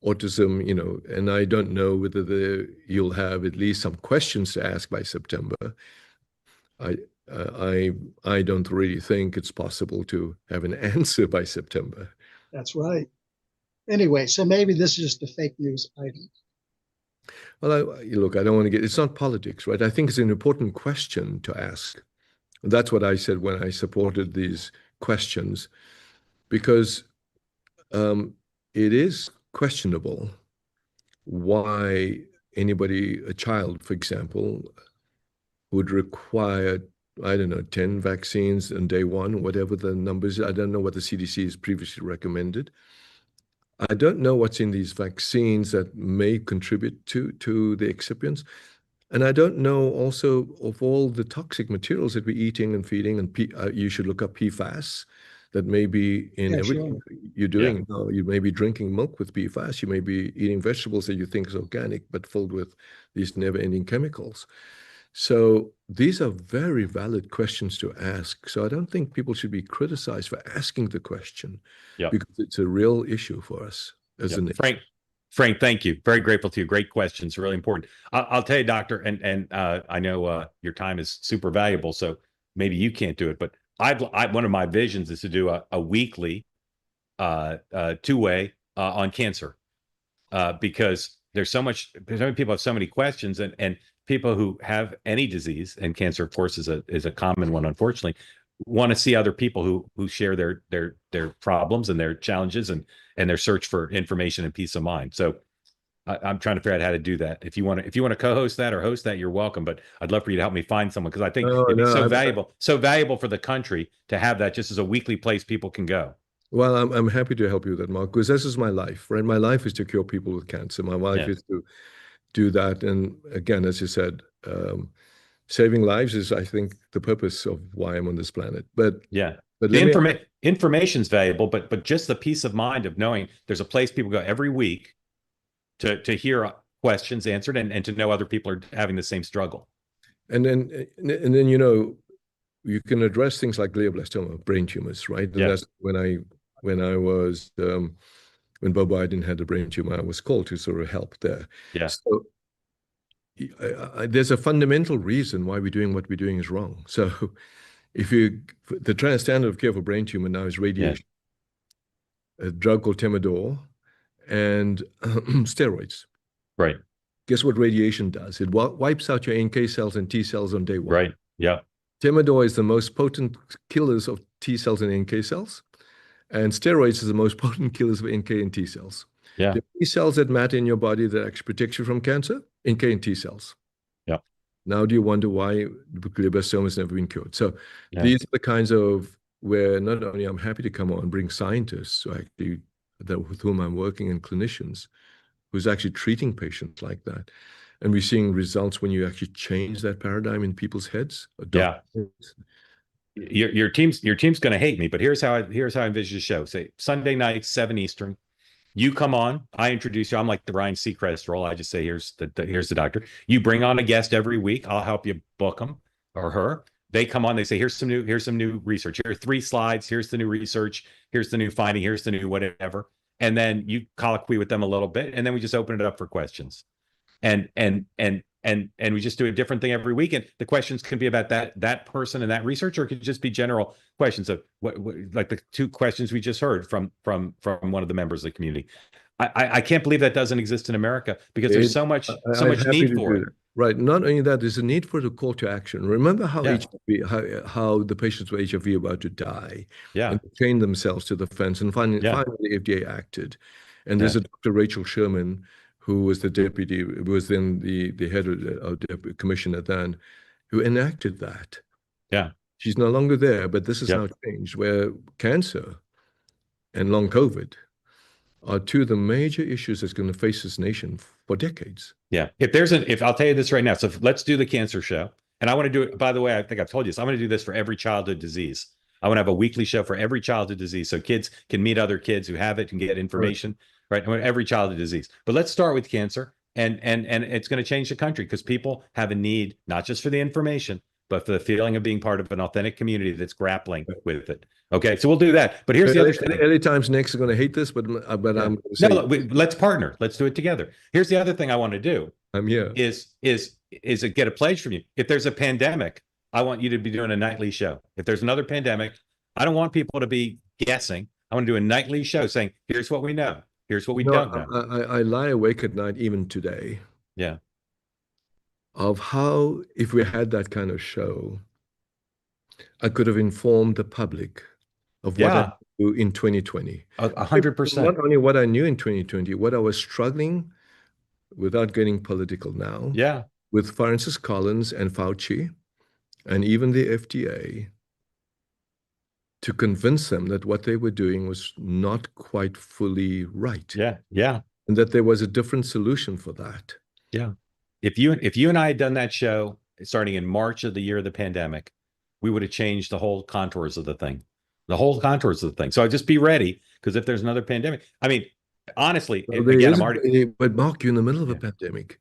Autism, you know, and I don't know whether you'll have at least some questions to ask by September. I don't really think it's possible to have an answer by September. That's right. Anyway, so maybe this is just a fake news item. Well, look, I don't want to get, it's not politics, right? I think it's an important question to ask. That's what I said when I supported these questions, because it is questionable why anybody, a child, for example, would require, I don't know, 10 vaccines on day one, whatever the numbers. I don't know what the CDC has previously recommended. I don't know what's in these vaccines that may contribute to the excipients. And I don't know also of all the toxic materials that we're eating and feeding, and you should look up PFAS. that may be in Yeah, everything sure. you're doing. You may be drinking milk with PFAS. You may be eating vegetables that you think is organic, but filled with these never-ending chemicals. So these are very valid questions to ask. So I don't think people should be criticized for asking the question, Yeah. because it's a real issue for us as a nation. Frank, thank you. Very grateful to you. Great questions. Really important. I'll tell you, doctor, and I know your time is super valuable, so maybe you can't do it, but one of my visions is to do a weekly two-way on cancer, because there's so many people have so many questions, and people who have any disease, and cancer, of course, is a common one, unfortunately, want to see other people who share their problems and their challenges and their search for information and peace of mind. So I'm trying to figure out how to do that. If you want to co-host that or host that, you're welcome. But I'd love for you to help me find someone, because I think it'd be so valuable for the country to have that just as a weekly place people can go. Well, I'm happy to help you with that, Mark, because this is my life, right? My life is to cure people with cancer. My life is to do that. And again, as you said, saving lives is, I think, the purpose of why I'm on this planet. But the information's valuable, but just the peace of mind of knowing there's a place people go every week to hear questions answered and to know other people are having the same struggle. And then you can address things like glioblastoma, brain tumors, right? And that's when Bo Biden had a brain tumor, I was called to sort of help there. Yeah. So there's a fundamental reason why we're doing what we're doing is wrong. So the standard of care for brain tumor now is radiation, a drug called Temodor, and steroids. Right. Guess what radiation does? It wipes out your NK cells and T cells on day one. Right. Yeah. Temodor is the most potent killers of T cells and NK cells, and steroids is the most potent killers of NK and T cells. Yeah. The T cells that matter in your body that actually protect you from cancer, NK and T cells. Yeah. Now, do you wonder why glioblastoma has never been cured? So these are the kinds of where not only I'm happy to come on and bring scientists who actually with whom I'm working and clinicians who's actually treating patients like that. And we're seeing results when you actually change that paradigm in people's heads. Yeah. Your team's going to hate me, but here's how I envision the show. Say Sunday night, 7 Eastern. You come on, I introduce you. I'm like the Ryan Seacrest role. I just say, here's the doctor. You bring on a guest every week. I'll help you book him or her. They come on, they say, here's some new research. Here are 3 slides. Here's the new research. Here's the new finding. Here's the new whatever. And then you colloquy with them a little bit, and then we just open it up for questions. And we just do a different thing every week. And the questions can be about that person and that research, or it could just be general questions of what like the 2 questions we just heard from one of the members of the community. I can't believe that doesn't exist in America, because there's so much need for it. Right. Not only that, there's a need for the call to action. Remember how HIV, how the patients with HIV are about to die, and they chained themselves to the fence, and finally the FDA acted. And there's a Dr. Rachel Sherman, who was the deputy, who was then the head of the commissioner then, who enacted that. Yeah. She's no longer there, but this has now changed, where cancer and long COVID are 2 of the major issues that's going to face this nation for decades. Yeah. If I'll tell you this right now, so let's do the cancer show. And I want to do it, by the way, I think I've told you this, I'm going to do this for every childhood disease. I want to have a weekly show for every childhood disease, so kids can meet other kids who have it and get information, right? Every childhood disease. But let's start with cancer, and it's going to change the country, because people have a need, not just for the information, but for the feeling of being part of an authentic community that's grappling with it. Okay, so we'll do that. But here's the other thing. Any times next are going to hate this, but I'm going to say, let's partner. Let's do it together. Here's the other thing I want to do. I'm here. Is get a pledge from you. If there's a pandemic, I want you to be doing a nightly show. If there's another pandemic, I don't want people to be guessing. I want to do a nightly show saying, here's what we know. Here's what we don't know. I lie awake at night, even today. Yeah. Of how, if we had that kind of show, I could have informed the public of what I knew in 2020. 100%. Not only what I knew in 2020, what I was struggling, without getting political now, with Francis Collins and Fauci, and even the FDA, to convince them that what they were doing was not quite fully right. Yeah. And that there was a different solution for that. Yeah. If you and I had done that show starting in March of the year of the pandemic, we would have changed the whole contours of the thing. the whole contours of the thing. So just be ready, because if there's another pandemic, I mean, honestly, Well, there again, is, I'm already. but Mark, you're in the middle of a pandemic.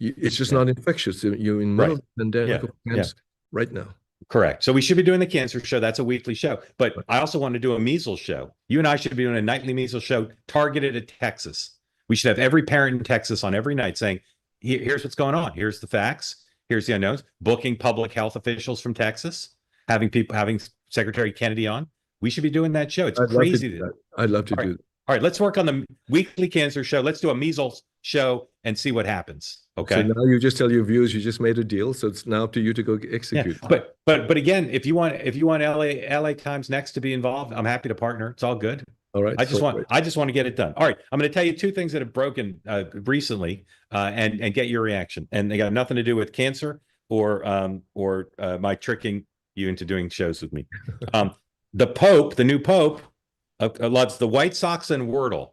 It's just not infectious. You're in the middle of a pandemic of cancer right now. Correct. So we should be doing the cancer show. That's a weekly show. But I also want to do a measles show. You and I should be doing a nightly measles show targeted at Texas. We should have every parent in Texas on every night saying, here's what's going on. Here's the facts. Here's the unknowns. Booking public health officials from Texas, having Secretary Kennedy on. We should be doing that show. It's crazy. I'd love to do that. All right, let's work on the weekly cancer show. Let's do a measles show and see what happens. Okay. So now you just tell your viewers you just made a deal. So it's now up to you to go execute. Yeah. But again, if you want LA Times Next to be involved, I'm happy to partner. It's all good. All right. I just want to get it done. All right. I'm going to tell you two things that have broken recently, and get your reaction. And they got nothing to do with cancer or my tricking you into doing shows with me. The new Pope, loves the White Sox and Wordle.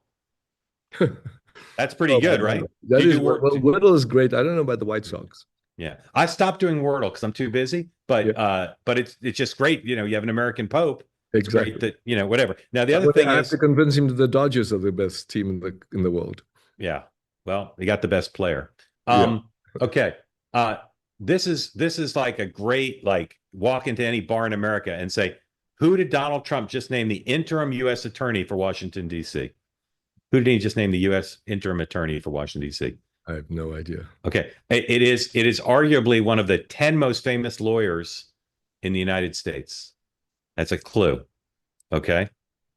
That's pretty good, right? That is Wordle is great. I don't know about the White Sox. Yeah, I stopped doing Wordle because I'm too busy. But it's just great. You have an American Pope. It's exactly. Great that whatever. Now the other thing I have to convince him that the Dodgers are the best team in the world. Yeah. Well, they got the best player. Okay. This is like a great walk into any bar in America and say, who did Donald Trump just name the interim U.S. attorney for Washington, D.C.? Who did he just name the U.S. interim attorney for Washington, D.C.? I have no idea. Okay. It is arguably one of the 10 most famous lawyers in the United States. That's a clue. Okay.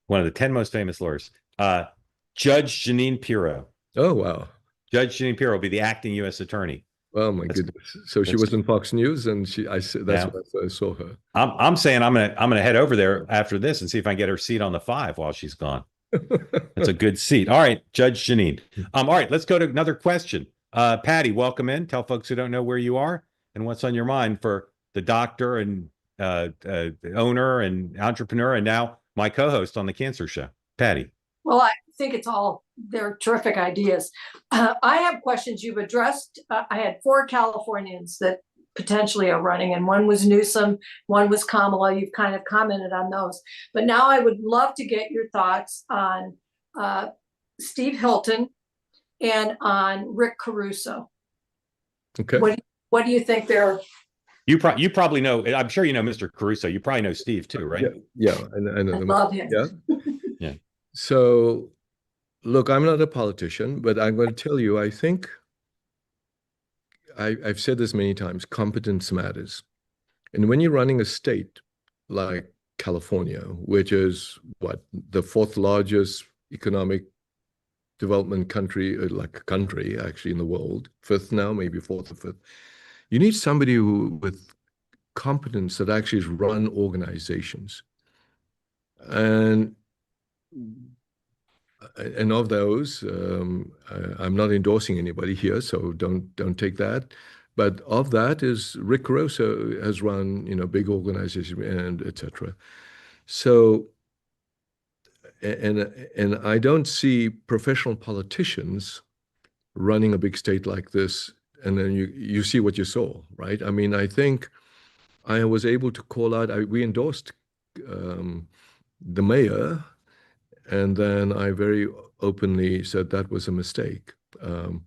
One of the 10 most famous lawyers. Judge Jeanine Pirro. Oh, wow. Judge Jeanine Pirro will be the acting U.S. attorney. Oh my goodness! So she was in Fox News, and that's what I saw her. I'm saying I'm gonna head over there after this and see if I can get her seat on the 5 while she's gone. That's a good seat. All right, Judge Jeanine. All right, let's go to another question. Patty, welcome in. Tell folks who don't know where you are and what's on your mind for the doctor and owner and entrepreneur, and now my co-host on the Cancer Show. Patty. Well, I think they're terrific ideas. I have questions you've addressed. I had 4 Californians that potentially are running, and one was Newsom, one was Kamala. You've kind of commented on those. But now I would love to get your thoughts on Steve Hilton and on Rick Caruso. Okay. What do you think they're... You probably know, I'm sure you know Mr. Caruso. You probably know Steve too, right? Yeah. I know I love him. Yeah. Yeah. So, look, I'm not a politician, but I'm going to tell you, I think I've said this many times, competence matters. And when you're running a state like California, which is the 4th largest economic development country, actually in the world, 5th now, maybe 4th or 5th, you need somebody with competence that actually run organizations. And of those, I'm not endorsing anybody here, so don't take that. But of that is Rick Caruso has run, big organizations and etc. So, and I don't see professional politicians running a big state like this. And then you see what you saw, right? I mean, I think I was able to call out. We endorsed the mayor. And then I very openly said that was a mistake. And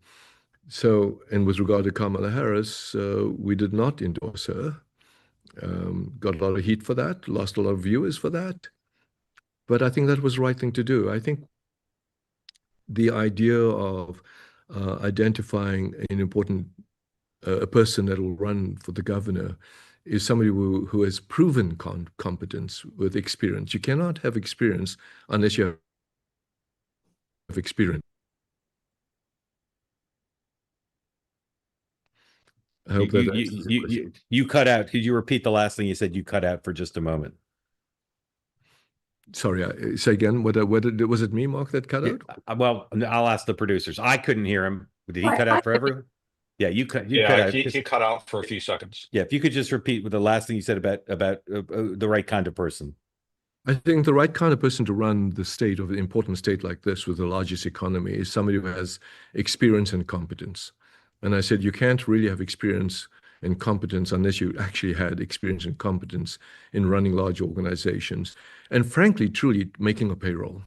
with regard to Kamala Harris, we did not endorse her. Got a lot of heat for that, lost a lot of viewers for that. But I think that was the right thing to do. I think the idea of identifying an important a person that will run for the governor is somebody who has proven competence with experience. You cannot have experience unless you have experience. I hope you cut out. Could you repeat the last thing you said? You cut out for just a moment. Sorry, say again. What was it me, Mark, that cut out? Well, I'll ask the producers. I couldn't hear him. Did he cut out for everyone? Yeah, you cut. Cut out. He cut out for a few seconds. Yeah, if you could just repeat with the last thing you said about the right kind of person. I think the right kind of person to run the state of an important state like this with the largest economy is somebody who has experience and competence. And I said, you can't really have experience and competence unless you actually had experience and competence in running large organizations and frankly, truly making a payroll.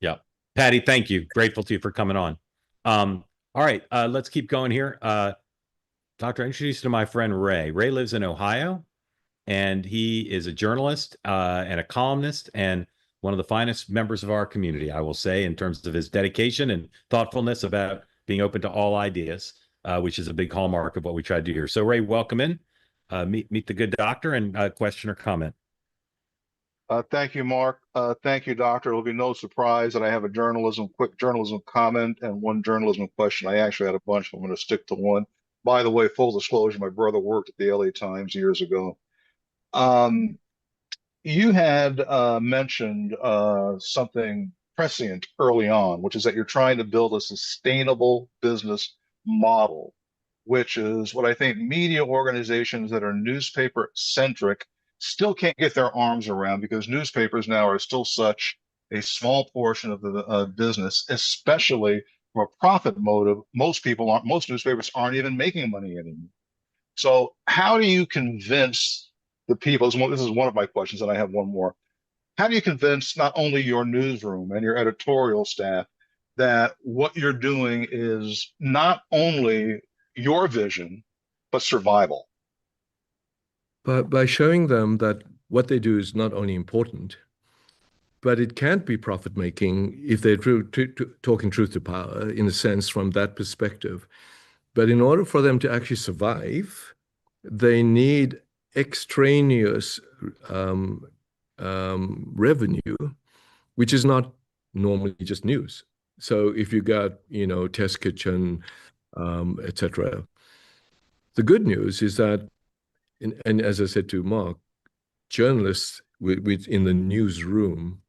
Yeah. Patty, thank you. Grateful to you for coming on. All right, let's keep going here. Doctor, I introduce you to my friend Ray. Ray lives in Ohio, and he is a journalist and a columnist and one of the finest members of our community, I will say, in terms of his dedication and thoughtfulness about being open to all ideas, which is a big hallmark of what we try to do here. So, Ray, welcome in. Meet the good doctor and question or comment. Thank you, Mark. Thank you, Doctor. It'll be no surprise that I have a quick journalism comment and one journalism question. I actually had a bunch, but I'm going to stick to one. By the way, full disclosure, my brother worked at the LA Times years ago. You had mentioned something prescient early on, which is that you're trying to build a sustainable business model, which is what I think media organizations that are newspaper centric still can't get their arms around, because newspapers now are still such a small portion of the business, especially for a profit motive. Most newspapers aren't even making money anymore. So how do you convince the people? This is one of my questions, and I have one more. How do you convince not only your newsroom and your editorial staff that what you're doing is not only your vision, but survival? But by showing them that what they do is not only important, but it can't be profit making if they're talking truth to power, in a sense, from that perspective. But in order for them to actually survive, they need extraneous revenue, which is not normally just news. So if you got, test kitchen, etc. The good news is that, and as I said to Mark, journalists in the newsroom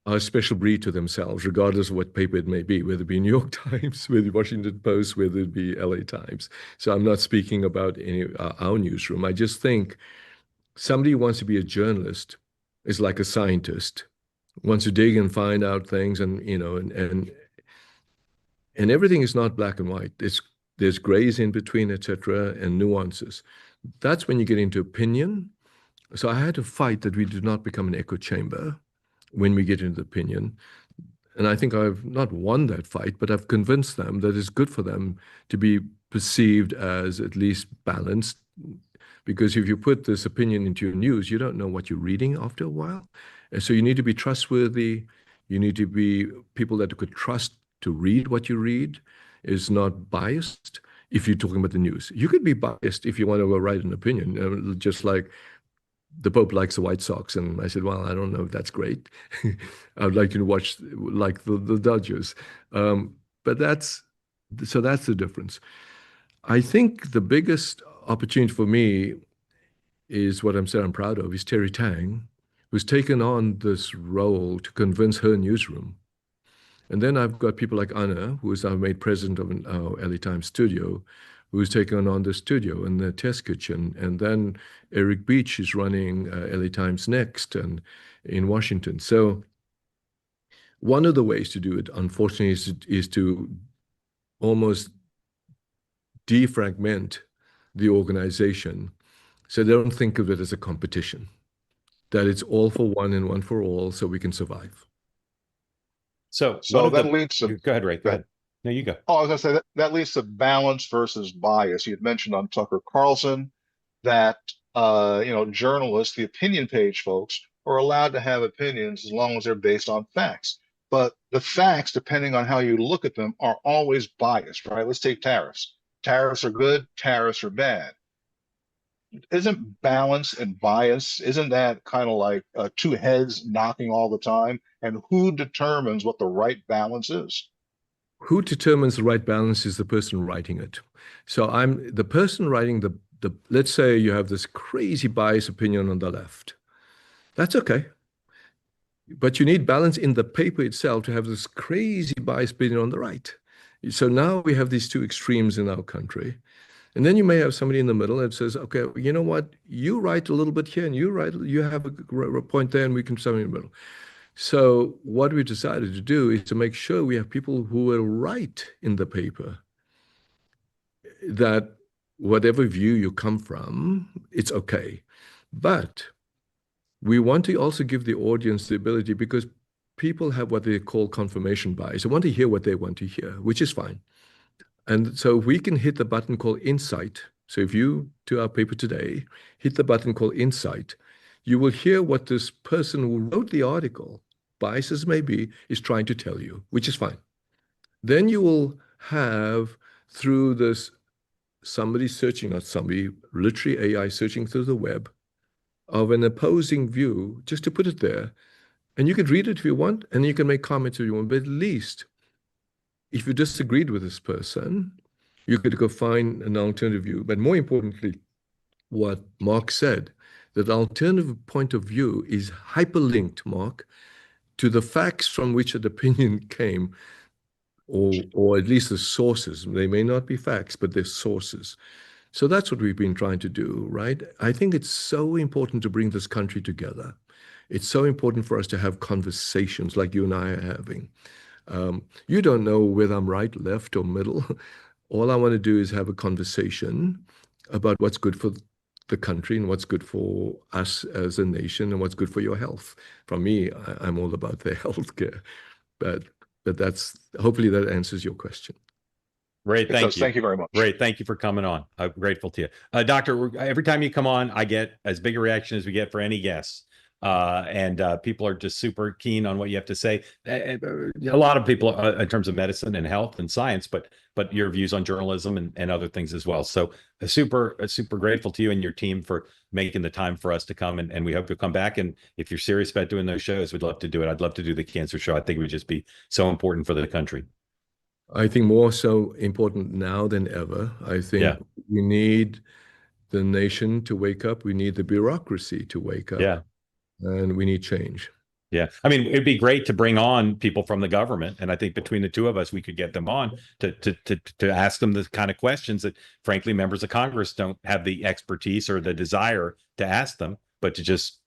are a special breed to themselves, regardless of what paper it may be, whether it be New York Times, whether it be Washington Post, whether it be LA Times. So I'm not speaking about our newsroom. I just think somebody who wants to be a journalist is like a scientist, wants to dig and find out things, and everything is not black and white. There's grays in between, etc., and nuances. That's when you get into opinion. So I had to fight that we do not become an echo chamber when we get into opinion. And I think I've not won that fight, but I've convinced them that it's good for them to be perceived as at least balanced. Because if you put this opinion into your news, you don't know what you're reading after a while. And so you need to be trustworthy. You need to be people that you could trust to read what you read, is not biased. If you're talking about the news, you could be biased if you want to write an opinion, just like the Pope likes the White Sox. And I said, well, I don't know if that's great. I would like you to watch like the Dodgers. But that's the difference. I think the biggest opportunity for me is what I'm proud of is Terry Tang, who's taken on this role to convince her newsroom. And then I've got people like Anna, who is now made president of our LA Times studio, who's taken on the studio and the test kitchen. And then Eric Beach is running LA Times Next and in Washington. So one of the ways to do it, unfortunately, is to almost defragment the organization so they don't think of it as a competition, that it's all for one and one for all so we can survive. So that leads to... Go ahead, Ray. Go ahead. No, you go. Oh, I was going to say that leads to balance versus bias. You had mentioned on Tucker Carlson that journalists, the opinion page folks, are allowed to have opinions as long as they're based on facts. But the facts, depending on how you look at them, are always biased, right? Let's take tariffs. Tariffs are good, tariffs are bad. Isn't balance and bias, isn't that kind of like two heads knocking all the time? And who determines what the right balance is? Who determines the right balance is the person writing it. So I'm the person writing let's say you have this crazy bias opinion on the left. That's okay. But you need balance in the paper itself to have this crazy bias opinion on the right. So now we have these two extremes in our country. And then you may have somebody in the middle that says, okay, you know what? You write a little bit here and you have a point there and we can something in the middle. So what we decided to do is to make sure we have people who will write in the paper that whatever view you come from, it's okay. But we want to also give the audience the ability, because people have what they call confirmation bias. They want to hear what they want to hear, which is fine. And so if we can hit the button called insight. So if you, to our paper today, hit the button called insight, you will hear what this person who wrote the article, biased as may be, is trying to tell you, which is fine. Then you will have, through this, somebody searching, not somebody, literally AI searching through the web, of an opposing view, just to put it there. And you could read it if you want, and you can make comments if you want, but at least if you disagreed with this person, you could go find an alternative view. But more importantly, what Mark said, that the alternative point of view is hyperlinked, Mark, to the facts from which that opinion came, or at least the sources. They may not be facts, but they're sources. So that's what we've been trying to do, right? I think it's so important to bring this country together. It's so important for us to have conversations like you and I are having. You don't know whether I'm right, left, or middle. All I want to do is have a conversation about what's good for the country and what's good for us as a nation and what's good for your health. From me, I'm all about the healthcare. But that's, hopefully that answers your question. Great, thank you. Thank you very much. Great, thank you for coming on. I'm grateful to you. Doctor, every time you come on, I get as big a reaction as we get for any guests. And people are just super keen on what you have to say. A lot of people in terms of medicine and health and science, but your views on journalism and other things as well. So super grateful to you and your team for making the time for us to come, and we hope you'll come back. And if you're serious about doing those shows, we'd love to do it. I'd love to do the cancer show. I think it would just be so important for the country. I think more so important now than ever. I think we need the nation to wake up. We need the bureaucracy to wake up. Yeah. And we need change. Yeah. I mean, it'd be great to bring on people from the government. And I think between the two of us, we could get them on to ask them the kind of questions that, frankly, members of Congress don't have the expertise or the desire to ask them, but to just,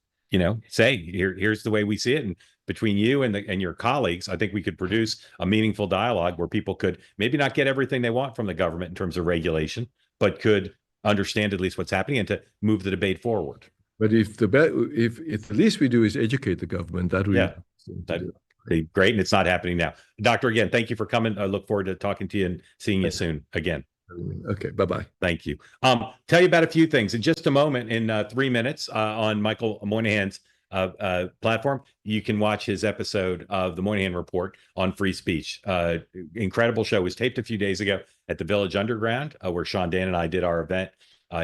say, here's the way we see it. And between you and your colleagues, I think we could produce a meaningful dialogue where people could maybe not get everything they want from the government in terms of regulation, but could understand at least what's happening and to move the debate forward. But if the least we do is educate the government, that would be great. And it's not happening now. Doctor, again, thank you for coming. I look forward to talking to you and seeing you soon again. Okay, bye-bye. Thank you. Tell you about a few things in just a moment. In 3 minutes on Michael Moynihan's platform, you can watch his episode of the Moynihan Report on free speech. Incredible show. It was taped a few days ago at the Village Underground, where Sean Dan and I did our event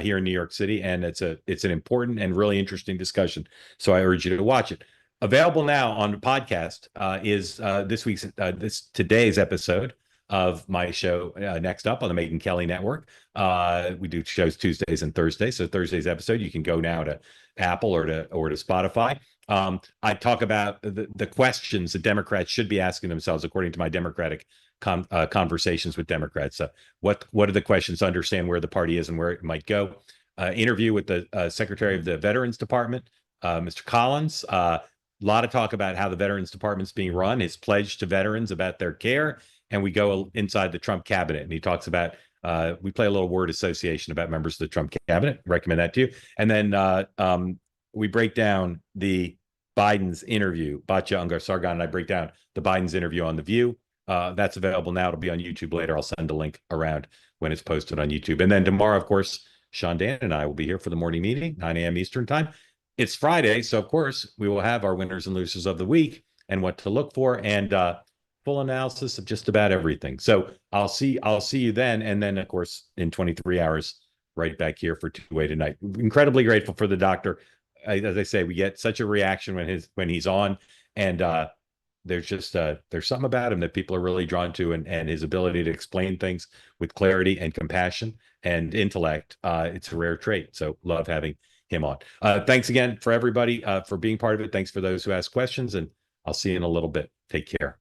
here in New York City, and it's an important and really interesting discussion. So I urge you to watch it. Available now on the podcast is today's episode of my show, Next Up on the Megyn Kelly Network. We do shows Tuesdays and Thursdays. So Thursday's episode, you can go now to Apple or to Spotify. I talk about the questions that Democrats should be asking themselves according to my Democratic conversations with Democrats. What are the questions to understand where the party is and where it might go? Interview with the Secretary of the Veterans Department, Mr. Collins. A lot of talk about how the Veterans Department's being run, his pledge to veterans about their care. And we go inside the Trump cabinet, and he talks about, we play a little word association about members of the Trump cabinet. Recommend that to you. And then we break down the Biden's interview. Batya Ungar-Sargon and I break down the Biden's interview on The View. That's available now. It'll be on YouTube later. I'll send a link around when it's posted on YouTube. And then tomorrow, of course, Sean Dan and I will be here for the morning meeting, 9 a.m. Eastern time. It's Friday, so of course we will have our winners and losers of the week and what to look for, and full analysis of just about everything. So I'll see you then, and then of course in 23 hours, right back here for two-way tonight. Incredibly grateful for the doctor. As I say, we get such a reaction when he's on, and there's just there's something about him that people are really drawn to, and his ability to explain things with clarity and compassion and intellect. It's a rare trait. So love having him on. Thanks again for everybody for being part of it. Thanks for those who asked questions, and I'll see you in a little bit. Take care.